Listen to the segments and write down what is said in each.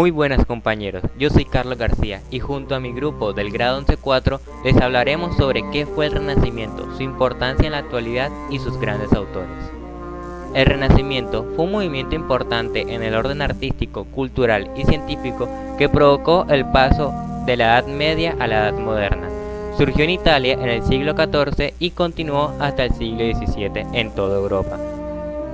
Muy buenas compañeros, yo soy Carlos García y junto a mi grupo del grado 11-4 les hablaremos sobre qué fue el Renacimiento, su importancia en la actualidad y sus grandes autores. El Renacimiento fue un movimiento importante en el orden artístico, cultural y científico que provocó el paso de la Edad Media a la Edad Moderna. Surgió en Italia en el siglo XIV y continuó hasta el siglo XVII en toda Europa.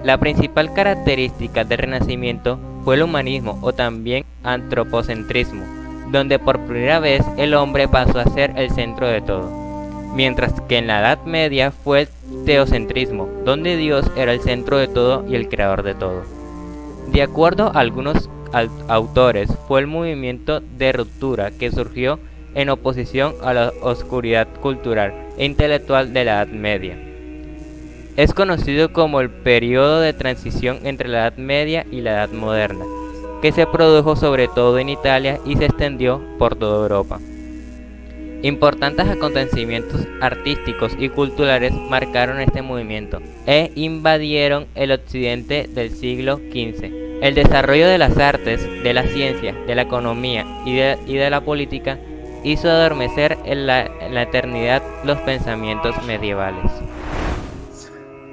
La principal característica del Renacimiento fue el humanismo o también antropocentrismo, donde por primera vez el hombre pasó a ser el centro de todo, mientras que en la Edad Media fue el teocentrismo, donde Dios era el centro de todo y el creador de todo. De acuerdo a algunos autores, fue el movimiento de ruptura que surgió en oposición a la oscuridad cultural e intelectual de la Edad Media. Es conocido como el periodo de transición entre la Edad Media y la Edad Moderna, que se produjo sobre todo en Italia y se extendió por toda Europa. Importantes acontecimientos artísticos y culturales marcaron este movimiento e invadieron el occidente del siglo XV. El desarrollo de las artes, de la ciencia, de la economía y de la política hizo adormecer en la eternidad los pensamientos medievales.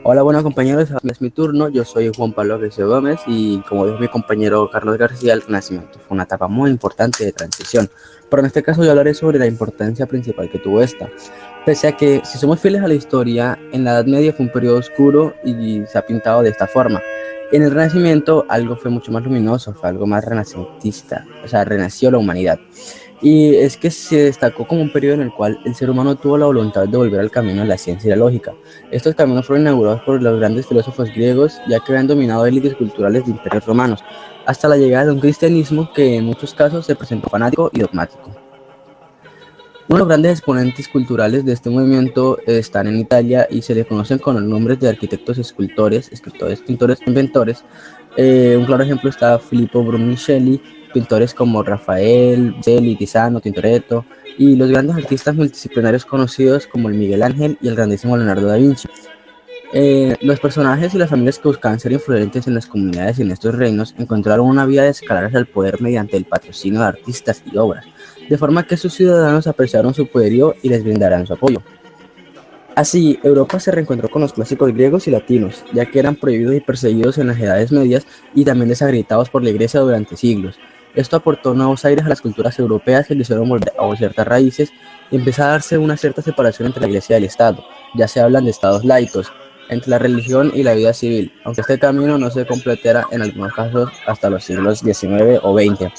Hola, buenos compañeros, es mi turno. Yo soy Juan Pablo García Gómez y como dijo mi compañero Carlos García, el Renacimiento fue una etapa muy importante de transición, pero en este caso yo hablaré sobre la importancia principal que tuvo esta. Pese a que, si somos fieles a la historia, en la Edad Media fue un periodo oscuro y se ha pintado de esta forma. En el Renacimiento algo fue mucho más luminoso, fue algo más renacentista, o sea, renació la humanidad. Y es que se destacó como un periodo en el cual el ser humano tuvo la voluntad de volver al camino de la ciencia y la lógica. Estos caminos fueron inaugurados por los grandes filósofos griegos, ya que habían dominado élites culturales de imperios romanos, hasta la llegada de un cristianismo que en muchos casos se presentó fanático y dogmático. Uno de los grandes exponentes culturales de este movimiento están en Italia y se le conocen con los nombres de arquitectos, escultores, escritores, pintores, inventores. Un claro ejemplo está Filippo Brunelleschi, pintores como Rafael, Botticelli, Tiziano, Tintoretto y los grandes artistas multidisciplinarios conocidos como el Miguel Ángel y el grandísimo Leonardo da Vinci. Los personajes y las familias que buscaban ser influyentes en las comunidades y en estos reinos encontraron una vía de escalar hacia el poder mediante el patrocinio de artistas y obras, de forma que sus ciudadanos apreciaron su poderío y les brindaran su apoyo. Así, Europa se reencontró con los clásicos griegos y latinos, ya que eran prohibidos y perseguidos en las edades medias y también desacreditados por la Iglesia durante siglos. Esto aportó nuevos aires a las culturas europeas que le hicieron volver a ciertas raíces y empezó a darse una cierta separación entre la Iglesia y el Estado. Ya se hablan de estados laicos, entre la religión y la vida civil, aunque este camino no se completara en algunos casos hasta los siglos XIX o XX.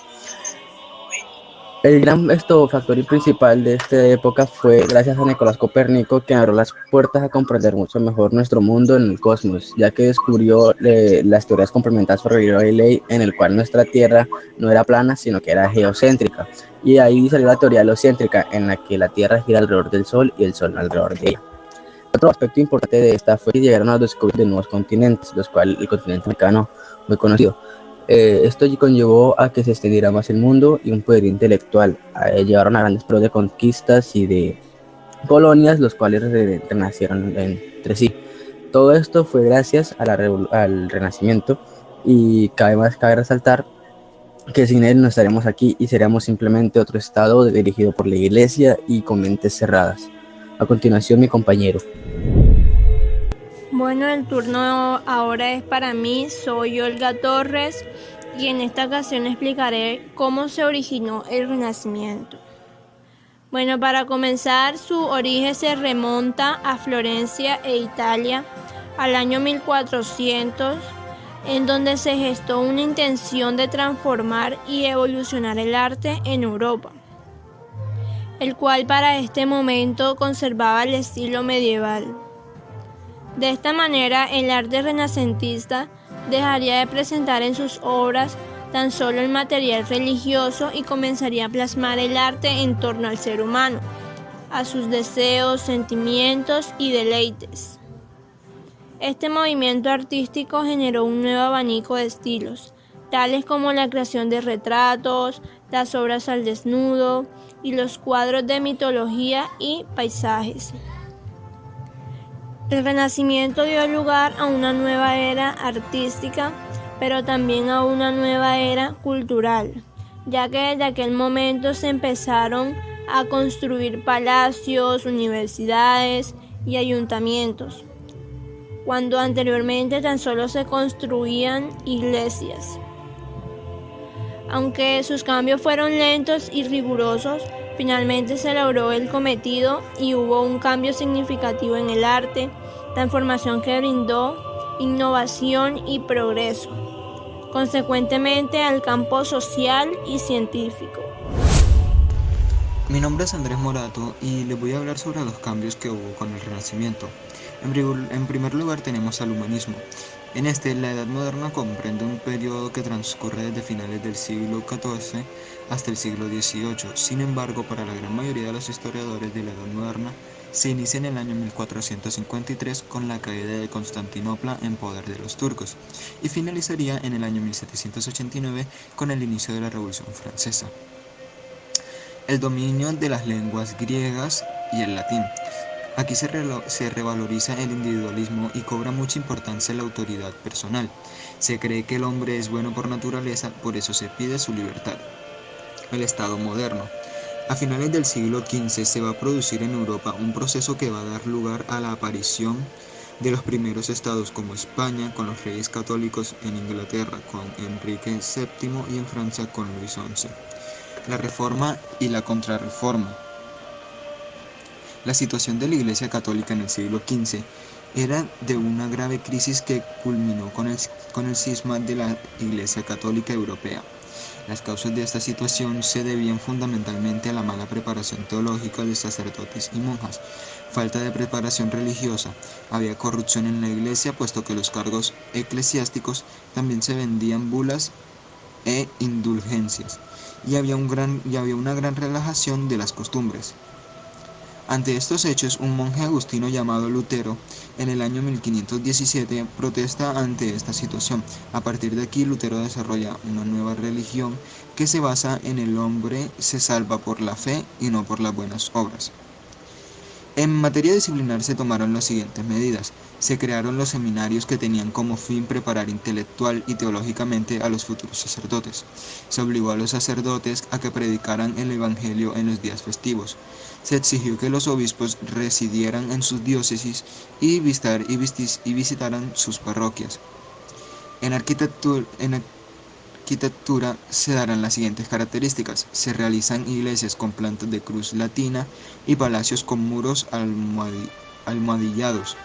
El gran factor principal de esta época fue gracias a Nicolás Copérnico, que abrió las puertas a comprender mucho mejor nuestro mundo en el cosmos, ya que descubrió las teorías complementarias por Galileo Galilei, en el cual nuestra Tierra no era plana, sino que era geocéntrica. Y ahí salió la teoría heliocéntrica, en la que la Tierra gira alrededor del Sol y el Sol alrededor de ella. Otro aspecto importante de esta fue que llegaron a descubrir de nuevos continentes, los cuales el continente americano muy conocido. Esto conllevó a que se extendiera más el mundo y un poder intelectual. Llevaron a grandes periodos de conquistas y de colonias, los cuales renacieron entre sí. Todo esto fue gracias a al Renacimiento y cabe resaltar que sin él no estaremos aquí y seríamos simplemente otro estado dirigido por la iglesia y con mentes cerradas. A continuación, mi compañero. Bueno, el turno ahora es para mí, soy Olga Torres y en esta ocasión explicaré cómo se originó el Renacimiento. Bueno, para comenzar, su origen se remonta a Florencia e Italia al año 1400, en donde se gestó una intención de transformar y evolucionar el arte en Europa, el cual para este momento conservaba el estilo medieval. De esta manera, el arte renacentista dejaría de presentar en sus obras tan solo el material religioso y comenzaría a plasmar el arte en torno al ser humano, a sus deseos, sentimientos y deleites. Este movimiento artístico generó un nuevo abanico de estilos, tales como la creación de retratos, las obras al desnudo y los cuadros de mitología y paisajes. El Renacimiento dio lugar a una nueva era artística, pero también a una nueva era cultural, ya que desde aquel momento se empezaron a construir palacios, universidades y ayuntamientos, cuando anteriormente tan solo se construían iglesias. Aunque sus cambios fueron lentos y rigurosos, finalmente se logró el cometido y hubo un cambio significativo en el arte, transformación que brindó innovación y progreso, consecuentemente al campo social y científico. Mi nombre es Andrés Morato y les voy a hablar sobre los cambios que hubo con el Renacimiento. En primer lugar tenemos al humanismo. En la Edad Moderna comprende un periodo que transcurre desde finales del siglo XIV hasta el siglo XVIII. Sin embargo, para la gran mayoría de los historiadores de la Edad Moderna, se inicia en el año 1453 con la caída de Constantinopla en poder de los turcos y finalizaría en el año 1789 con el inicio de la Revolución Francesa. El dominio de las lenguas griegas y el latín. Aquí se revaloriza el individualismo y cobra mucha importancia la autoridad personal. Se cree que el hombre es bueno por naturaleza, por eso se pide su libertad. El Estado moderno. A finales del siglo XV se va a producir en Europa un proceso que va a dar lugar a la aparición de los primeros estados como España con los reyes católicos, en Inglaterra con Enrique VII y en Francia con Luis XI. La Reforma y la Contrarreforma. La situación de la Iglesia Católica en el siglo XV era de una grave crisis que culminó con el cisma de la Iglesia Católica Europea. Las causas de esta situación se debían fundamentalmente a la mala preparación teológica de sacerdotes y monjas, falta de preparación religiosa, había corrupción en la Iglesia puesto que los cargos eclesiásticos también se vendían bulas e indulgencias, y había una gran relajación de las costumbres. Ante estos hechos, un monje agustino llamado Lutero, en el año 1517, protesta ante esta situación. A partir de aquí, Lutero desarrolla una nueva religión que se basa en el hombre se salva por la fe y no por las buenas obras. En materia disciplinar se tomaron las siguientes medidas. Se crearon los seminarios que tenían como fin preparar intelectual y teológicamente a los futuros sacerdotes. Se obligó a los sacerdotes a que predicaran el evangelio en los días festivos. Se exigió que los obispos residieran en sus diócesis y visitaran sus parroquias. En arquitectura se darán las siguientes características. Se realizan iglesias con plantas de cruz latina y palacios con muros almohadillados.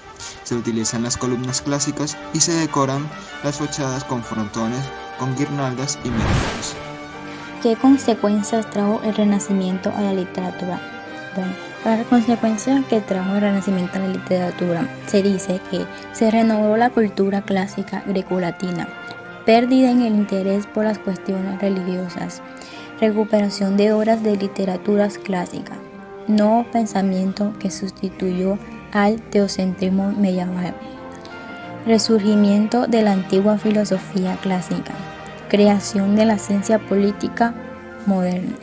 Se utilizan las columnas clásicas y se decoran las fachadas con frontones, con guirnaldas y miraflores. ¿Qué consecuencias trajo el Renacimiento a la literatura? Bueno, las consecuencias que trajo el Renacimiento a la literatura se dice que se renovó la cultura clásica grecolatina, pérdida en el interés por las cuestiones religiosas, recuperación de obras de literaturas clásicas, nuevo pensamiento que sustituyó al teocentrismo medieval, resurgimiento de la antigua filosofía clásica, creación de la ciencia política moderna.